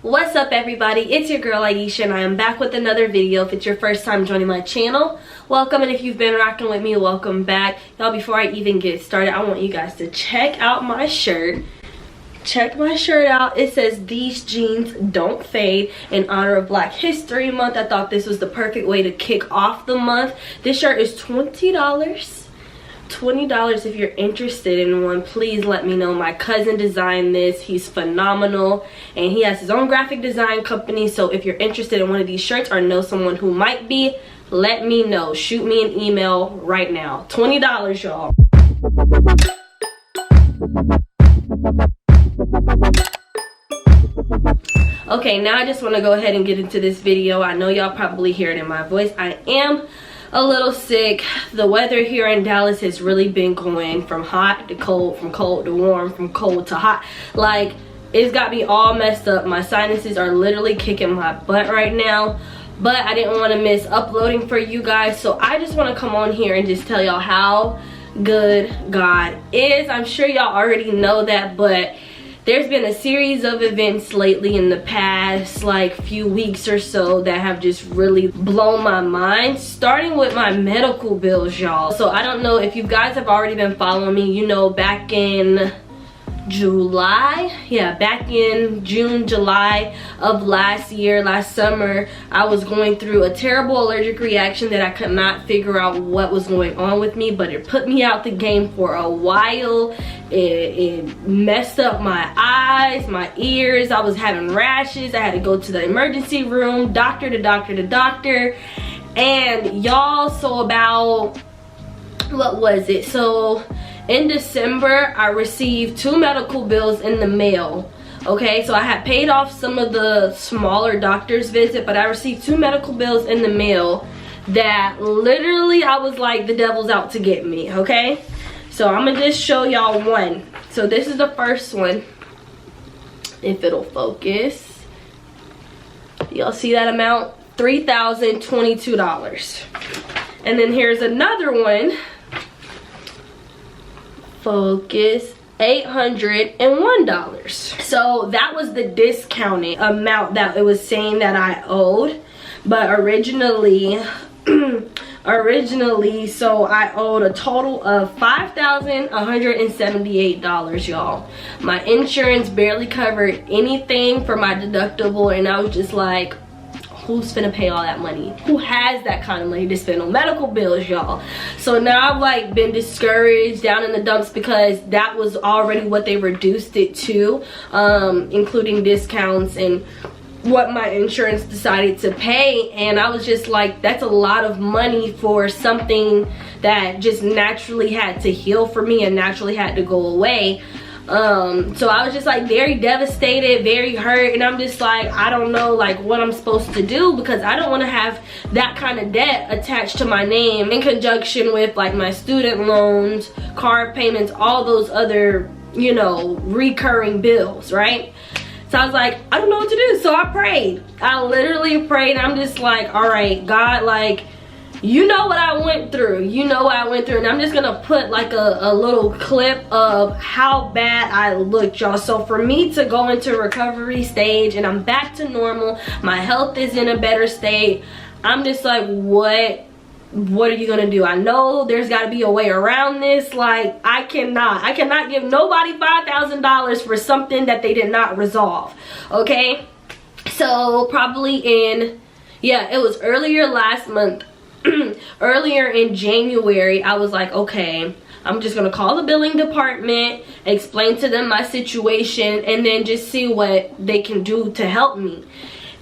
What's up everybody, it's your girl Aisha and I am back with another video. If it's your first time joining my channel, welcome, and if you've been rocking with me, welcome back. Y'all, before I even get started, I want you guys to check out my shirt. Check my shirt out. It says "These jeans don't fade" in honor of Black History Month. I thought this was the perfect way to kick off the month. This shirt is $20. $20 if you're interested in one. Please let me know. My cousin designed this. He's phenomenal and he has his own graphic design company, so if you're interested in one of these shirts or know someone who might be, let me know. Shoot me an email right now. $20, y'all. Okay, now I just want to go ahead and get into this video. I know y'all probably hear it in my voice. I am a little sick. The weather here in Dallas has really been going from hot to cold, from cold to warm, from cold to hot. Like, it's got me all messed up. My sinuses are literally kicking my butt right now, but I didn't want to miss uploading for you guys, so I just want to come on here and just tell y'all how good God is. I'm sure y'all already know that, but there's been a series of events lately in the past like few weeks or so that have just really blown my mind, starting with my medical bills, y'all. So I don't know if you guys have already been following me. You know, back in July, back in June, July of last year, last summer, I was going through a terrible allergic reaction that I could not figure out what was going on with me, but it put me out the game for a while. It messed up my eyes, my ears. I was having rashes. I had to go to the emergency room, doctor to doctor to doctor. And y'all, so about, what was it? So in December, I received 2 medical bills in the mail. Okay, so I had paid off some of the smaller doctor's visit, but I received 2 medical bills in the mail that literally I was like, the devil's out to get me, okay? So I'm gonna just show y'all one. So this is the first one, if it'll focus. Y'all see that amount? $3,022. And then here's another one. Focus. $801. So that was the discounted amount that it was saying that I owed, but originally so I owed a total of $5,178, y'all. My insurance barely covered anything for my deductible, and I was just like, who's finna pay all that money? Who has that kind of money to spend on medical bills, y'all? So now I've like been discouraged, down in the dumps, because that was already what they reduced it to, including discounts and what my insurance decided to pay. And I was just like, that's a lot of money for something that just naturally had to heal for me and naturally had to go away. So I was just like very devastated, very hurt, and I'm just like, I don't know like what I'm supposed to do, because I don't want to have that kind of debt attached to my name in conjunction with like my student loans, car payments, all those other, you know, recurring bills, right? So I was like, I don't know what to do. So I prayed. I literally prayed. I'm just like, all right, God, like, you know what I went through. You know what I went through. And I'm just gonna put like a little clip of how bad I looked, y'all. So for me to go into recovery stage and I'm back to normal, my health is in a better state, I'm just like, what are you gonna do? I know there's gotta be a way around this. Like, I cannot give nobody $5,000 for something that they did not resolve, okay? So probably in, it was earlier last month, earlier in January, I was like, okay, I'm just gonna call the billing department, explain to them my situation, and then just see what they can do to help me.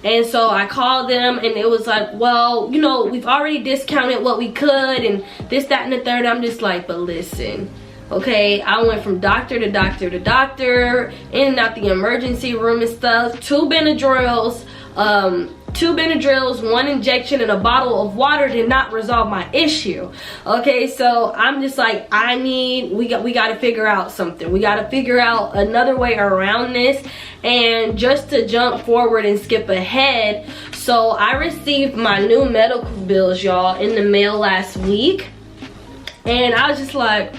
And so I called them, and it was like, well, you know, we've already discounted what we could, and this, that, and the third. I'm just like, but listen, okay, I went from doctor to doctor to doctor, in and out the emergency room and stuff. 2 Benadryls, 1 injection, and a bottle of water did not resolve my issue. Okay, so I'm just like, we got to figure out something. We got to figure out another way around this. And just to jump forward and skip ahead, so I received my new medical bills, y'all, in the mail last week, and I was just like,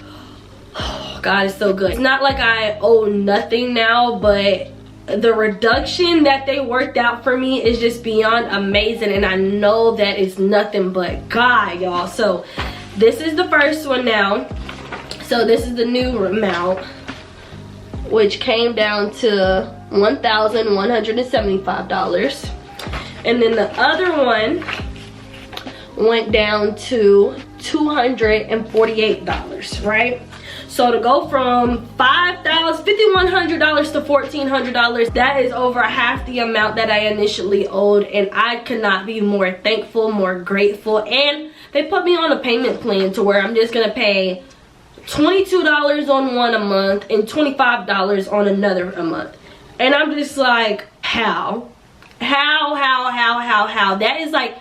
oh, God is so good. It's not like I owe nothing now, but the reduction that they worked out for me is just beyond amazing, and I know that it's nothing but God, y'all. So this is the first one now. So this is the new amount, which came down to $1,175. And then the other one went down to $248, right? So to go from $5,100 to $1,400, that is over half the amount that I initially owed, and I could not be more thankful, more grateful. And they put me on a payment plan to where I'm just gonna pay $22 on one a month and $25 on another a month. And I'm just like, how? That is like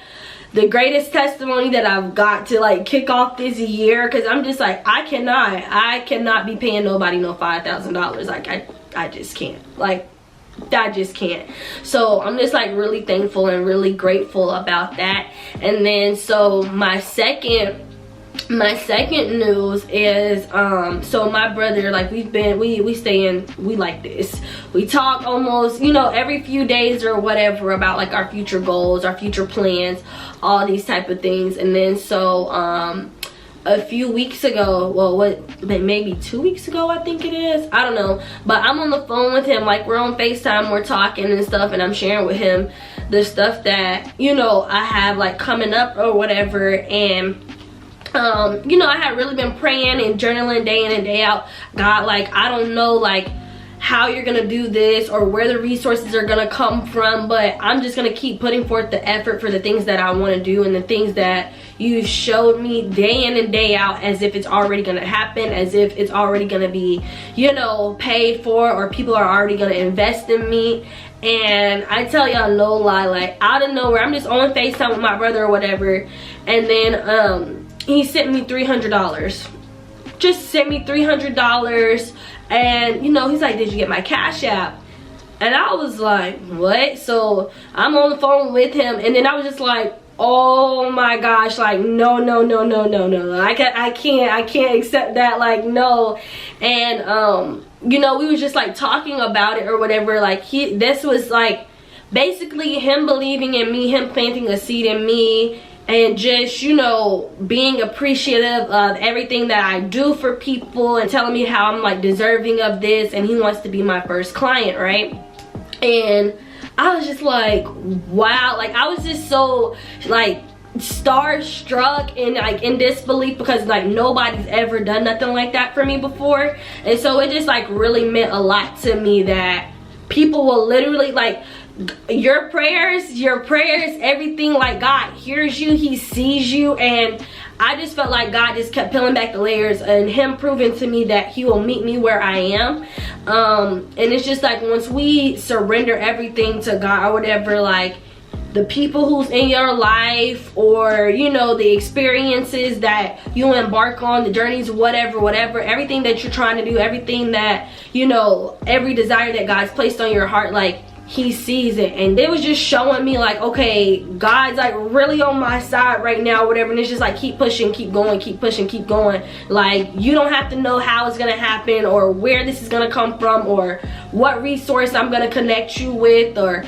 the greatest testimony that I've got to like kick off this year, because I'm just like, I cannot be paying nobody no $5,000. like I just can't, like I just can't. So I'm just like really thankful and really grateful about that. And then so my second news is so my brother, like we like this, we talk almost, you know, every few days or whatever about like our future goals, our future plans, all these type of things. And then so a few weeks ago, well, maybe 2 weeks ago, I think it is, I don't know, but I'm on the phone with him, like we're on FaceTime, we're talking and stuff, and I'm sharing with him the stuff that, you know, I have like coming up or whatever. And you know, I had really been praying and journaling day in and day out. God, like, I don't know like how you're gonna do this or where the resources are gonna come from, but I'm just gonna keep putting forth the effort for the things that I want to do and the things that you showed me day in and day out, as if it's already gonna happen, as if it's already gonna be, you know, paid for, or people are already gonna invest in me. And I tell y'all no lie, like out of nowhere, I'm just on FaceTime with my brother or whatever, and then he sent me $300. Just sent me $300, and you know, he's like, did you get my Cash App? And I was like, what? So I'm on the phone with him, and then I was just like, oh my gosh, like no, I can't accept that, like no. And you know, we was just like talking about it or whatever, like this was like basically him believing in me, him planting a seed in me, and just, you know, being appreciative of everything that I do for people, and telling me how I'm like deserving of this, and he wants to be my first client, right? And I was just like, wow, like I was just so like starstruck and like in disbelief, because like nobody's ever done nothing like that for me before. And so it just like really meant a lot to me that people will literally like, your prayers, everything, like God hears you, he sees you. And I just felt like God just kept peeling back the layers, and him proving to me that he will meet me where I am. And it's just like, once we surrender everything to God or whatever, like the people who's in your life, or you know, the experiences that you embark on, the journeys, whatever, everything that you're trying to do, everything that, you know, every desire that God's placed on your heart, like he sees it. And it was just showing me like, okay, God's like really on my side right now, whatever. And it's just like, keep pushing, keep going, keep pushing, keep going. Like, you don't have to know how it's gonna happen, or where this is gonna come from, or what resource I'm gonna connect you with, or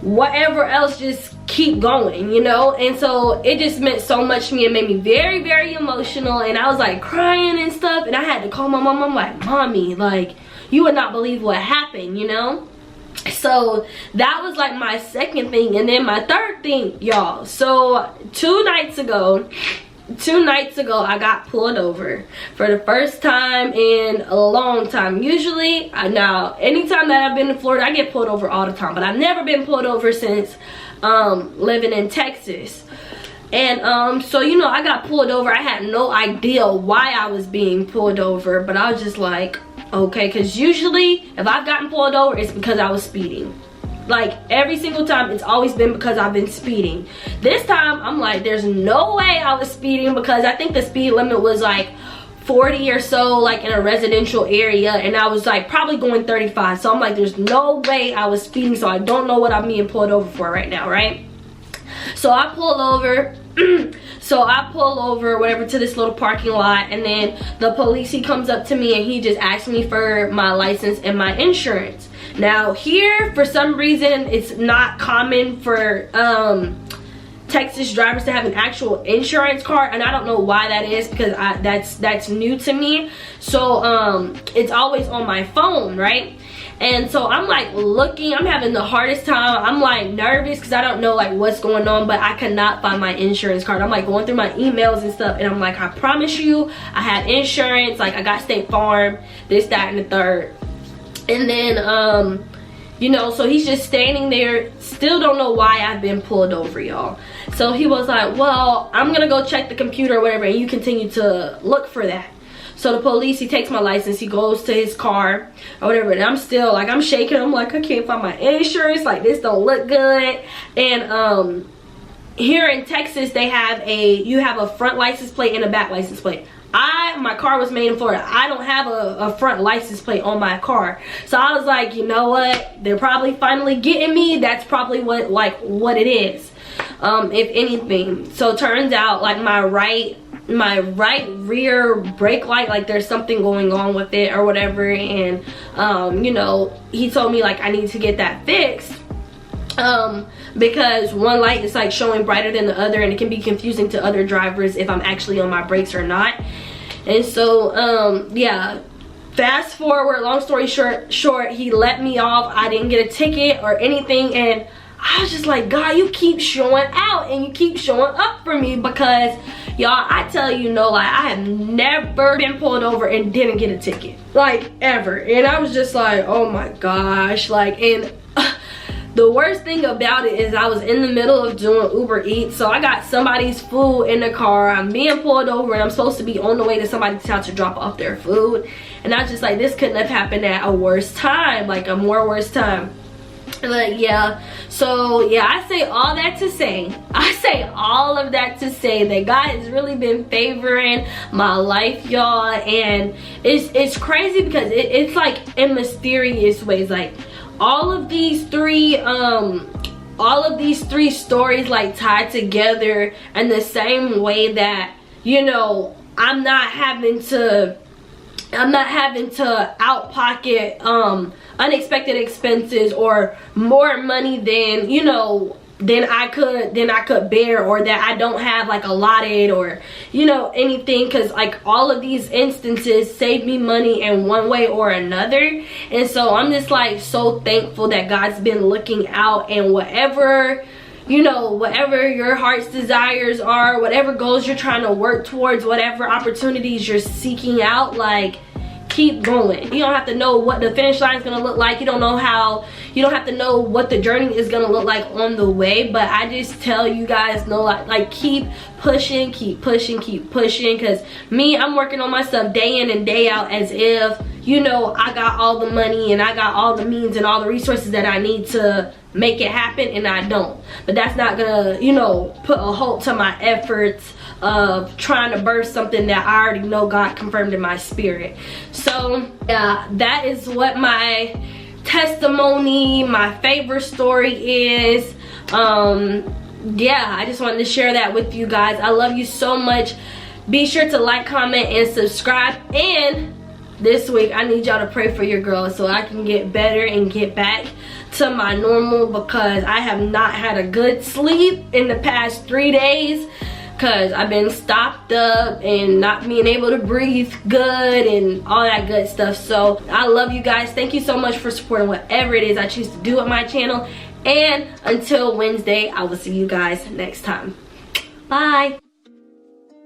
whatever else. Just keep going, you know. And so it just meant so much to me. It made me very, very emotional, and I was like crying and stuff, and I had to call my mom. I'm like, mommy, like you would not believe what happened, you know. So that was like my second thing. And then my third thing, y'all, so two nights ago I got pulled over for the first time in a long time. Usually, now anytime that I've been in Florida, I get pulled over all the time, but I've never been pulled over since living in Texas. And so, you know, I got pulled over. I had no idea why I was being pulled over, but I was just like, okay, because usually if I've gotten pulled over, it's because I was speeding. Like every single time, it's always been because I've been speeding. This time I'm like, there's no way I was speeding, because I think the speed limit was like 40 or so, like in a residential area, and I was like probably going 35. So I'm like, there's no way I was speeding, so I don't know what I'm being pulled over for right now, right? So I pull over whatever to this little parking lot, and then the police, he comes up to me and he just asked me for my license and my insurance. Now here, for some reason, it's not common for Texas drivers to have an actual insurance card, and I don't know why that is, because that's new to me. So it's always on my phone, right? And so I'm like looking, I'm having the hardest time. I'm like nervous because I don't know like what's going on, but I cannot find my insurance card. I'm like going through my emails and stuff, and I'm like, I promise you I have insurance, like I got State Farm, this, that, and the third. And then you know, so he's just standing there, still don't know why I've been pulled over, y'all. So he was like, well, I'm gonna go check the computer or whatever, and you continue to look for that. So the police, he takes my license, he goes to his car or whatever, and I'm still like, I'm shaking. I'm like, I can't find my insurance, like this don't look good. And here in Texas, they have you have a front license plate and a back license plate. My car was made in Florida. I don't have a front license plate on my car. So I was like, you know what? They're probably finally getting me. That's probably what it is, if anything. So it turns out like my right rear brake light, like there's something going on with it or whatever. And you know, he told me like I need to get that fixed. Because one light is like showing brighter than the other, and it can be confusing to other drivers if I'm actually on my brakes or not. And so yeah, fast forward, long story short, he let me off. I didn't get a ticket or anything, and I was just like, God, you keep showing out and you keep showing up for me, because y'all, I tell you, no lie, I have never been pulled over and didn't get a ticket, like ever. And I was just like, oh my gosh, like, and the worst thing about it is I was in the middle of doing Uber Eats, so I got somebody's food in the car. I'm being pulled over and I'm supposed to be on the way to somebody's house to drop off their food. And I was just like, this couldn't have happened at a worse time, like a more worse time. Like, yeah, so yeah, I say all that to say, all of that to say that God has really been favoring my life, y'all. And it's crazy because it's like in mysterious ways, like all of these three stories like tied together in the same way that, you know, I'm not having to out pocket unexpected expenses or more money than, you know, than I could bear, or that I don't have like allotted, or, you know, anything, because like all of these instances saved me money in one way or another. And so I'm just like so thankful that God's been looking out, and whatever, you know, whatever your heart's desires are, whatever goals you're trying to work towards, whatever opportunities you're seeking out, like, keep going. You don't have to know what the finish line is gonna look like. You don't have to know what the journey is gonna look like on the way. But I just tell you guys, no, like keep pushing, because me, I'm working on myself day in and day out as if, you know, I got all the money and I got all the means and all the resources that I need to make it happen, and I don't. But that's not gonna, you know, put a halt to my efforts of trying to birth something that I already know God confirmed in my spirit. So yeah, that is what my testimony, my favorite story is. Yeah, I just wanted to share that with you guys. I love you so much. Be sure to like, comment, and subscribe. And this week I need y'all to pray for your girl so I can get better and get back to my normal, because I have not had a good sleep in the past 3 days, because I've been stopped up and not being able to breathe good and all that good stuff. So I love you guys. Thank you so much for supporting whatever it is I choose to do with my channel. And until Wednesday, I will see you guys next time. Bye.